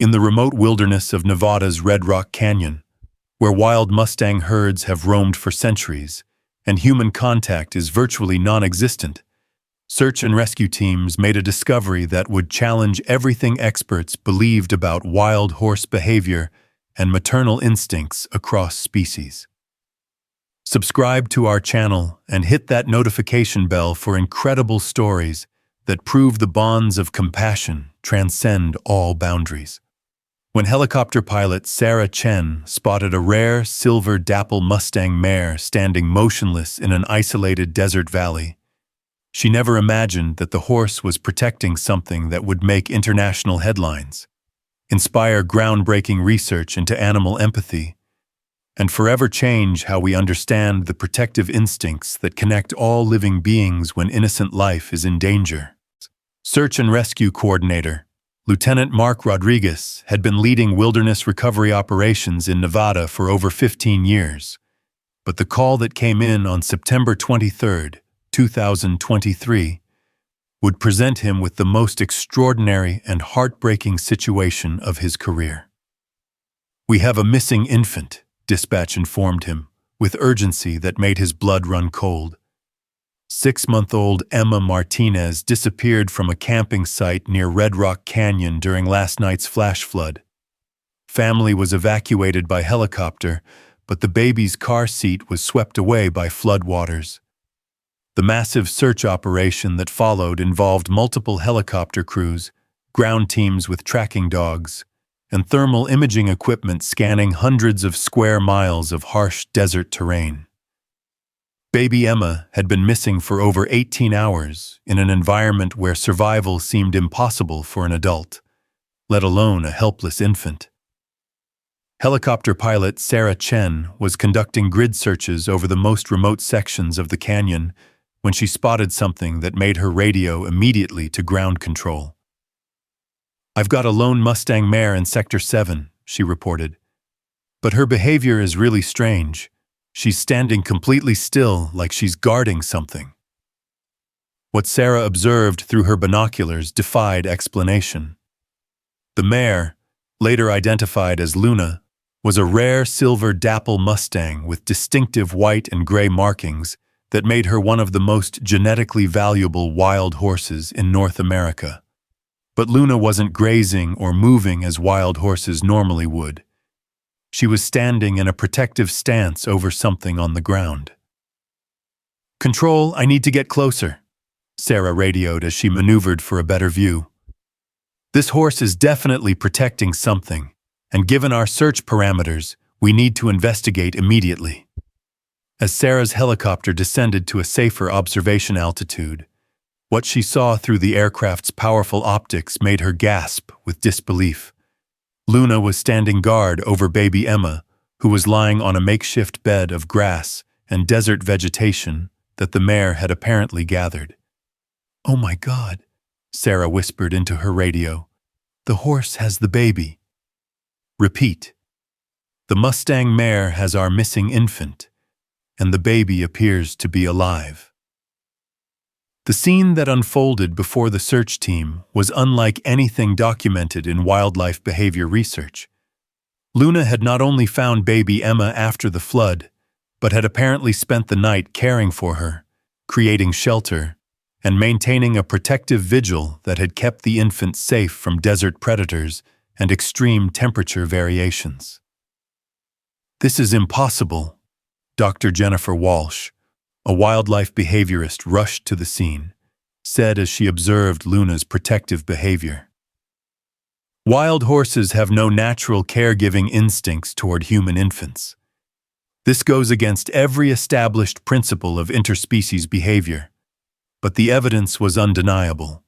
In the remote wilderness of Nevada's Red Rock Canyon, where wild Mustang herds have roamed for centuries and human contact is virtually non-existent, search and rescue teams made a discovery that would challenge everything experts believed about wild horse behavior and maternal instincts across species. Subscribe to our channel and hit that notification bell for incredible stories that prove the bonds of compassion transcend all boundaries. When helicopter pilot Sarah Chen spotted a rare silver dapple Mustang mare standing motionless in an isolated desert valley, she never imagined that the horse was protecting something that would make international headlines, inspire groundbreaking research into animal empathy, and forever change how we understand the protective instincts that connect all living beings when innocent life is in danger. Search and Rescue Coordinator Lieutenant Mark Rodriguez had been leading wilderness recovery operations in Nevada for over 15 years, but the call that came in on September 23, 2023, would present him with the most extraordinary and heartbreaking situation of his career. "We have a missing infant," dispatch informed him, with urgency that made his blood run cold. 6-month-old Emma Martinez disappeared from a camping site near Red Rock Canyon during last night's flash flood. Family was evacuated by helicopter, but the baby's car seat was swept away by floodwaters. The massive search operation that followed involved multiple helicopter crews, ground teams with tracking dogs, and thermal imaging equipment scanning hundreds of square miles of harsh desert terrain. Baby Emma had been missing for over 18 hours in an environment where survival seemed impossible for an adult, let alone a helpless infant. Helicopter pilot Sarah Chen was conducting grid searches over the most remote sections of the canyon when she spotted something that made her radio immediately to ground control. "I've got a lone Mustang mare in Sector 7, she reported. "But her behavior is really strange. She's standing completely still like she's guarding something." What Sarah observed through her binoculars defied explanation. The mare, later identified as Luna, was a rare silver dapple Mustang with distinctive white and gray markings that made her one of the most genetically valuable wild horses in North America. But Luna wasn't grazing or moving as wild horses normally would. She was standing in a protective stance over something on the ground. "Control, I need to get closer," Sarah radioed as she maneuvered for a better view. "This horse is definitely protecting something, and given our search parameters, we need to investigate immediately." As Sarah's helicopter descended to a safer observation altitude, what she saw through the aircraft's powerful optics made her gasp with disbelief. Luna was standing guard over baby Emma, who was lying on a makeshift bed of grass and desert vegetation that the mare had apparently gathered. "Oh my God," Sarah whispered into her radio. "The horse has the baby." Repeat. "The Mustang mare has our missing infant, and the baby appears to be alive." The scene that unfolded before the search team was unlike anything documented in wildlife behavior research. Luna had not only found baby Emma after the flood, but had apparently spent the night caring for her, creating shelter, and maintaining a protective vigil that had kept the infant safe from desert predators and extreme temperature variations. "This is impossible," Dr. Jennifer Walsh, a wildlife behaviorist, rushed to the scene, said as she observed Luna's protective behavior. "Wild horses have no natural caregiving instincts toward human infants. This goes against every established principle of interspecies behavior, but the evidence was undeniable.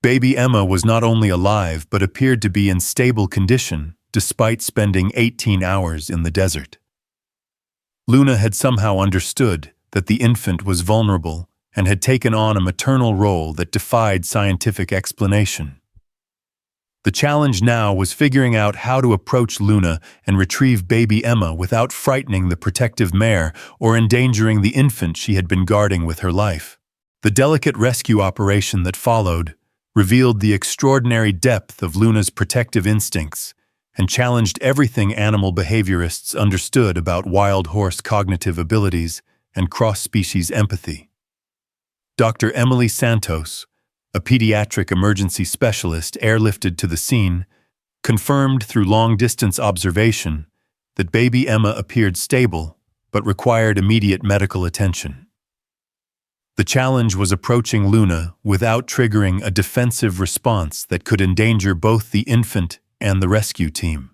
Baby Emma was not only alive but appeared to be in stable condition despite spending 18 hours in the desert. Luna had somehow understood that the infant was vulnerable and had taken on a maternal role that defied scientific explanation. The challenge now was figuring out how to approach Luna and retrieve baby Emma without frightening the protective mare or endangering the infant she had been guarding with her life. The delicate rescue operation that followed, revealed the extraordinary depth of Luna's protective instincts and challenged everything animal behaviorists understood about wild horse cognitive abilities and cross-species empathy. Dr. Emily Santos, a pediatric emergency specialist airlifted to the scene, confirmed through long-distance observation that baby Emma appeared stable but required immediate medical attention. The challenge was approaching Luna without triggering a defensive response that could endanger both the infant and the rescue team.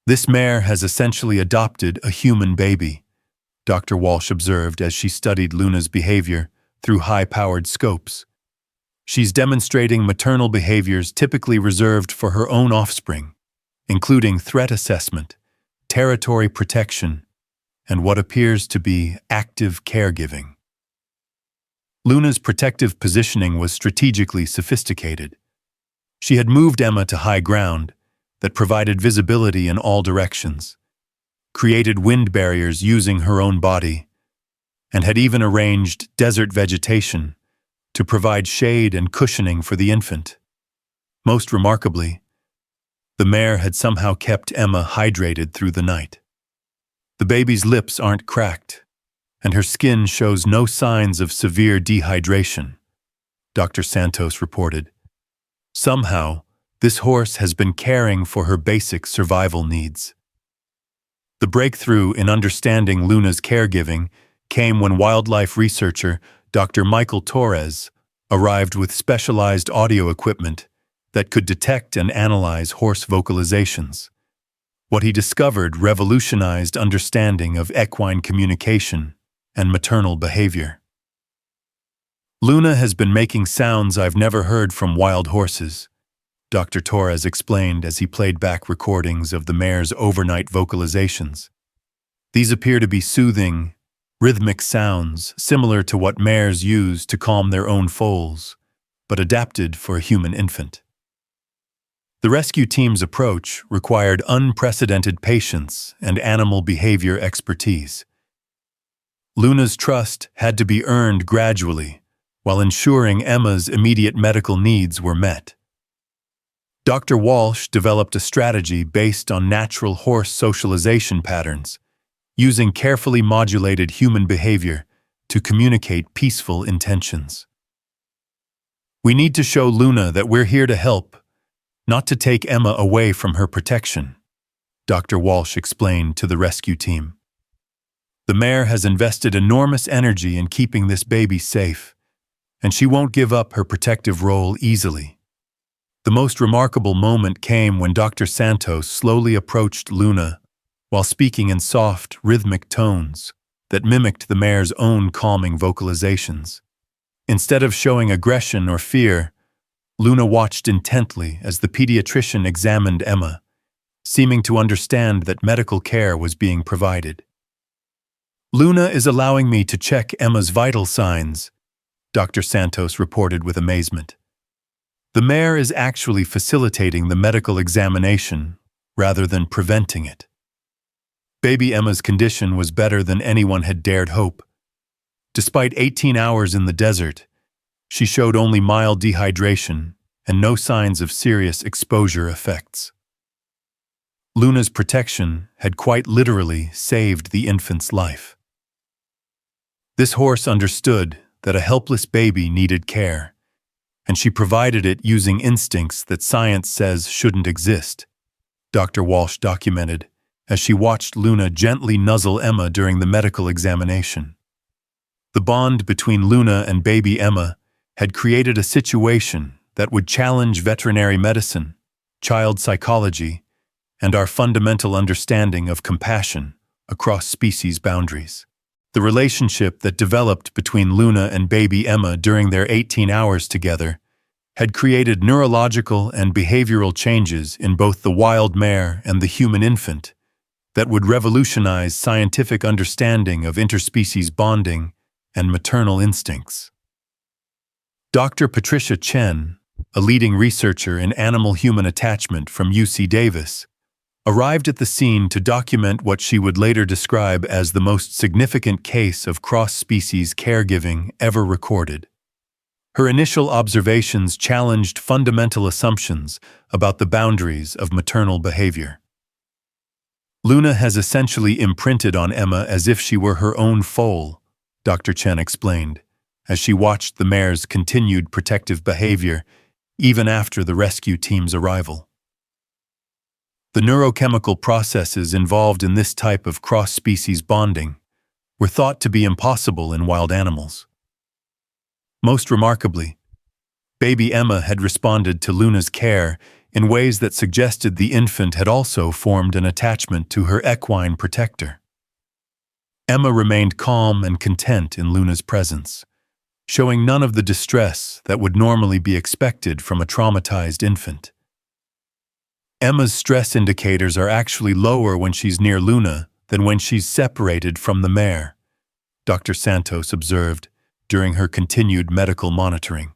"This mare has essentially adopted a human baby," Dr. Walsh observed as she studied Luna's behavior through high-powered scopes. "She's demonstrating maternal behaviors typically reserved for her own offspring, including threat assessment, territory protection, and what appears to be active caregiving." Luna's protective positioning was strategically sophisticated. She had moved Emma to high ground that provided visibility in all directions, created wind barriers using her own body, and had even arranged desert vegetation to provide shade and cushioning for the infant. Most remarkably, the mare had somehow kept Emma hydrated through the night. "The baby's lips aren't cracked, and her skin shows no signs of severe dehydration," Dr. Santos reported. "Somehow, this horse has been caring for her basic survival needs." The breakthrough in understanding Luna's caregiving came when wildlife researcher Dr. Michael Torres arrived with specialized audio equipment that could detect and analyze horse vocalizations. What he discovered revolutionized understanding of equine communication and maternal behavior. "Luna has been making sounds I've never heard from wild horses," Dr. Torres explained as he played back recordings of the mare's overnight vocalizations. "These appear to be soothing, rhythmic sounds similar to what mares use to calm their own foals, but adapted for a human infant." The rescue team's approach required unprecedented patience and animal behavior expertise. Luna's trust had to be earned gradually, while ensuring Emma's immediate medical needs were met. Dr. Walsh developed a strategy based on natural horse socialization patterns, using carefully modulated human behavior to communicate peaceful intentions. "We need to show Luna that we're here to help, not to take Emma away from her protection," Dr. Walsh explained to the rescue team. "The mare has invested enormous energy in keeping this baby safe, and she won't give up her protective role easily." The most remarkable moment came when Dr. Santos slowly approached Luna while speaking in soft, rhythmic tones that mimicked the mare's own calming vocalizations. Instead of showing aggression or fear, Luna watched intently as the pediatrician examined Emma, seeming to understand that medical care was being provided. "Luna is allowing me to check Emma's vital signs," Dr. Santos reported with amazement. "The mare is actually facilitating the medical examination rather than preventing it." Baby Emma's condition was better than anyone had dared hope. Despite 18 hours in the desert, she showed only mild dehydration and no signs of serious exposure effects. Luna's protection had quite literally saved the infant's life. This horse understood that a helpless baby needed care, and she provided it using instincts that science says shouldn't exist, Dr. Walsh documented as she watched Luna gently nuzzle Emma during the medical examination. The bond between Luna and baby Emma had created a situation that would challenge veterinary medicine, child psychology, and our fundamental understanding of compassion across species boundaries. The relationship that developed between Luna and baby Emma during their 18 hours together had created neurological and behavioral changes in both the wild mare and the human infant that would revolutionize scientific understanding of interspecies bonding and maternal instincts. Dr. Patricia Chen, a leading researcher in animal-human attachment from UC Davis, arrived at the scene to document what she would later describe as the most significant case of cross-species caregiving ever recorded. Her initial observations challenged fundamental assumptions about the boundaries of maternal behavior. Luna has essentially imprinted on Emma as if she were her own foal, Dr. Chen explained, as she watched the mare's continued protective behavior even after the rescue team's arrival. The neurochemical processes involved in this type of cross-species bonding were thought to be impossible in wild animals. Most remarkably, baby Emma had responded to Luna's care in ways that suggested the infant had also formed an attachment to her equine protector. Emma remained calm and content in Luna's presence, showing none of the distress that would normally be expected from a traumatized infant. Emma's stress indicators are actually lower when she's near Luna than when she's separated from the mare, Dr. Santos observed during her continued medical monitoring.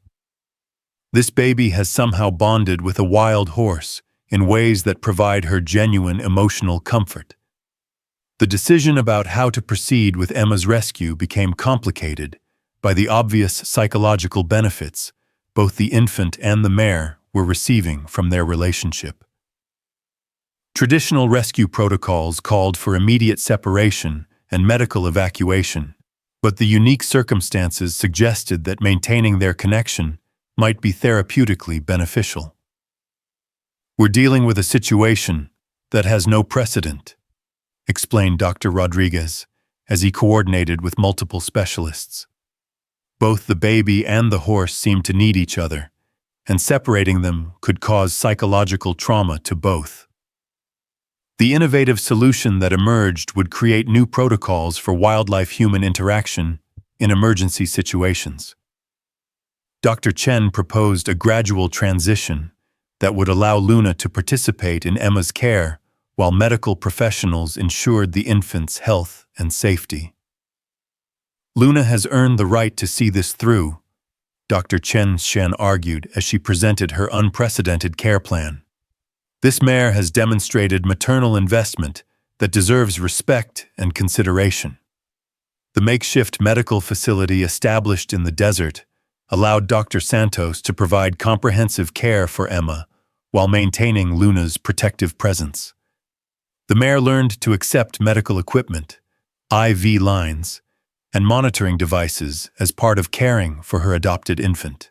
This baby has somehow bonded with a wild horse in ways that provide her genuine emotional comfort. The decision about how to proceed with Emma's rescue became complicated by the obvious psychological benefits both the infant and the mare were receiving from their relationship. Traditional rescue protocols called for immediate separation and medical evacuation, but the unique circumstances suggested that maintaining their connection might be therapeutically beneficial. "We're dealing with a situation that has no precedent," explained Dr. Rodriguez as he coordinated with multiple specialists. Both the baby and the horse seem to need each other, and separating them could cause psychological trauma to both. The innovative solution that emerged would create new protocols for wildlife-human interaction in emergency situations. Dr. Chen proposed a gradual transition that would allow Luna to participate in Emma's care while medical professionals ensured the infant's health and safety. "Luna has earned the right to see this through," Dr. Chen Shen argued as she presented her unprecedented care plan. "This mare has demonstrated maternal investment that deserves respect and consideration." The makeshift medical facility established in the desert allowed Dr. Santos to provide comprehensive care for Emma while maintaining Luna's protective presence. The mare learned to accept medical equipment, IV lines, and monitoring devices as part of caring for her adopted infant.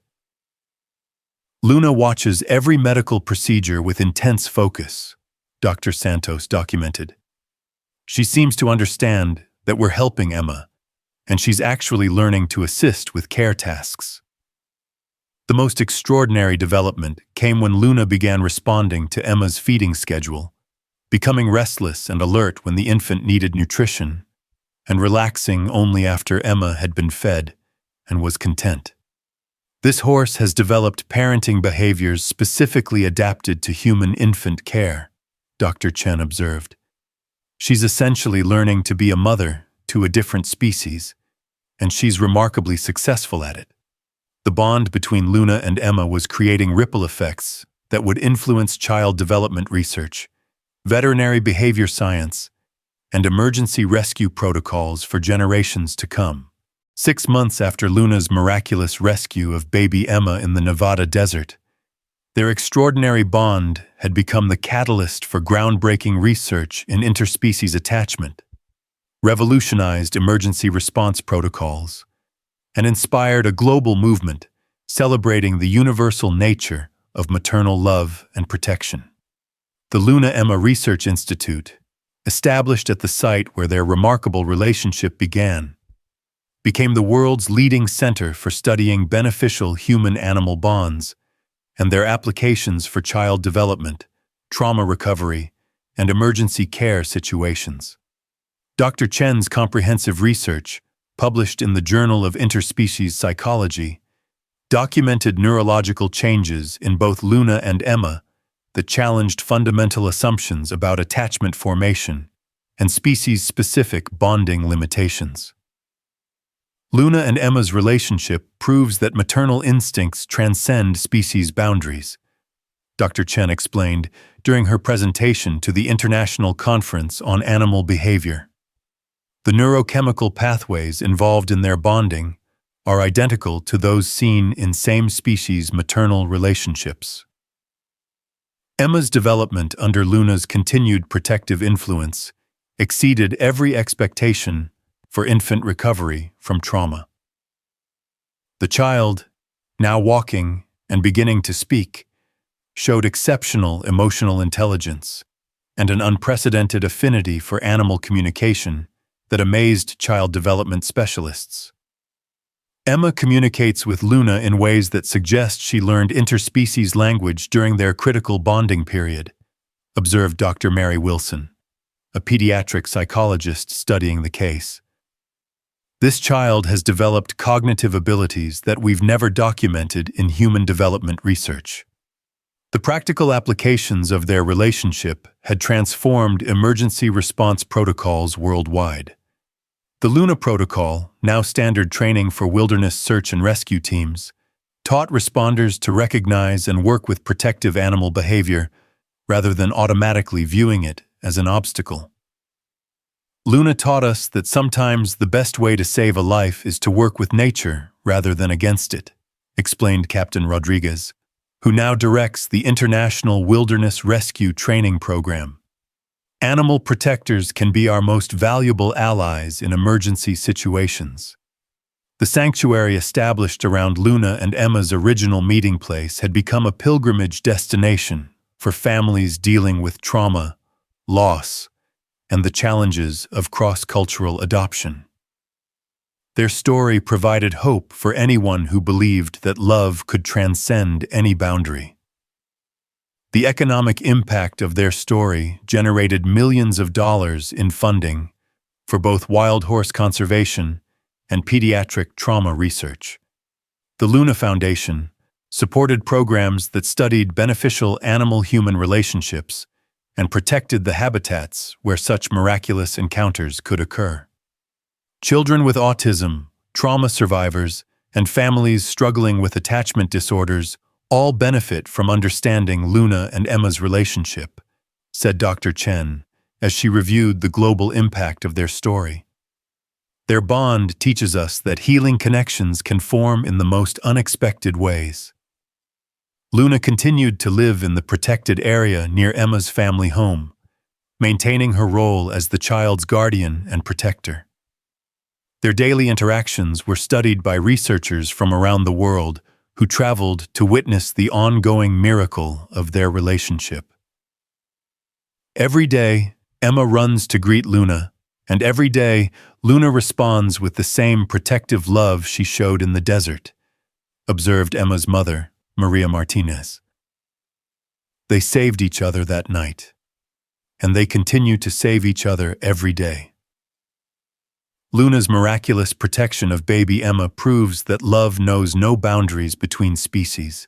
"Luna watches every medical procedure with intense focus," Dr. Santos documented. "She seems to understand that we're helping Emma, and she's actually learning to assist with care tasks." The most extraordinary development came when Luna began responding to Emma's feeding schedule, becoming restless and alert when the infant needed nutrition, and relaxing only after Emma had been fed and was content. "This horse has developed parenting behaviors specifically adapted to human infant care," Dr. Chen observed. "She's essentially learning to be a mother to a different species, and she's remarkably successful at it." The bond between Luna and Emma was creating ripple effects that would influence child development research, veterinary behavior science, and emergency rescue protocols for generations to come. 6 months after Luna's miraculous rescue of baby Emma in the Nevada desert, their extraordinary bond had become the catalyst for groundbreaking research in interspecies attachment, revolutionized emergency response protocols, and inspired a global movement celebrating the universal nature of maternal love and protection. The Luna-Emma Research Institute, established at the site where their remarkable relationship began, became the world's leading center for studying beneficial human-animal bonds and their applications for child development, trauma recovery, and emergency care situations. Dr. Chen's comprehensive research, published in the Journal of Interspecies Psychology, documented neurological changes in both Luna and Emma that challenged fundamental assumptions about attachment formation and species-specific bonding limitations. Luna and Emma's relationship proves that maternal instincts transcend species boundaries, Dr. Chen explained during her presentation to the International Conference on Animal Behavior. The neurochemical pathways involved in their bonding are identical to those seen in same-species maternal relationships. Emma's development under Luna's continued protective influence exceeded every expectation for infant recovery from trauma. The child, now walking and beginning to speak, showed exceptional emotional intelligence and an unprecedented affinity for animal communication that amazed child development specialists. Emma communicates with Luna in ways that suggest she learned interspecies language during their critical bonding period, observed Dr. Mary Wilson, a pediatric psychologist studying the case. This child has developed cognitive abilities that we've never documented in human development research. The practical applications of their relationship had transformed emergency response protocols worldwide. The Luna Protocol, now standard training for wilderness search and rescue teams, taught responders to recognize and work with protective animal behavior rather than automatically viewing it as an obstacle. Luna taught us that sometimes the best way to save a life is to work with nature rather than against it, explained Captain Rodriguez, who now directs the International Wilderness Rescue Training Program. Animal protectors can be our most valuable allies in emergency situations. The sanctuary established around Luna and Emma's original meeting place had become a pilgrimage destination for families dealing with trauma, loss, and the challenges of cross-cultural adoption. Their story provided hope for anyone who believed that love could transcend any boundary. The economic impact of their story generated millions of dollars in funding for both wild horse conservation and pediatric trauma research. The Luna Foundation supported programs that studied beneficial animal-human relationships and protected the habitats where such miraculous encounters could occur. Children with autism, trauma survivors, and families struggling with attachment disorders all benefit from understanding Luna and Emma's relationship, said Dr. Chen as she reviewed the global impact of their story. Their bond teaches us that healing connections can form in the most unexpected ways. Luna continued to live in the protected area near Emma's family home, maintaining her role as the child's guardian and protector. Their daily interactions were studied by researchers from around the world who traveled to witness the ongoing miracle of their relationship. Every day, Emma runs to greet Luna, and every day, Luna responds with the same protective love she showed in the desert, observed Emma's mother, Maria Martinez. They saved each other that night, and they continue to save each other every day. Luna's miraculous protection of baby Emma proves that love knows no boundaries between species.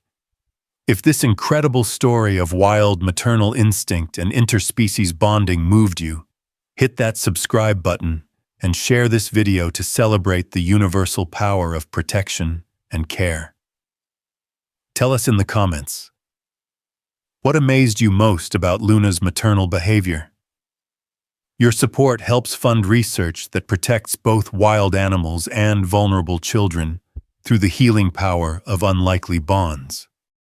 If this incredible story of wild maternal instinct and interspecies bonding moved you, hit that subscribe button and share this video to celebrate the universal power of protection and care. Tell us in the comments, what amazed you most about Luna's maternal behavior? Your support helps fund research that protects both wild animals and vulnerable children through the healing power of unlikely bonds.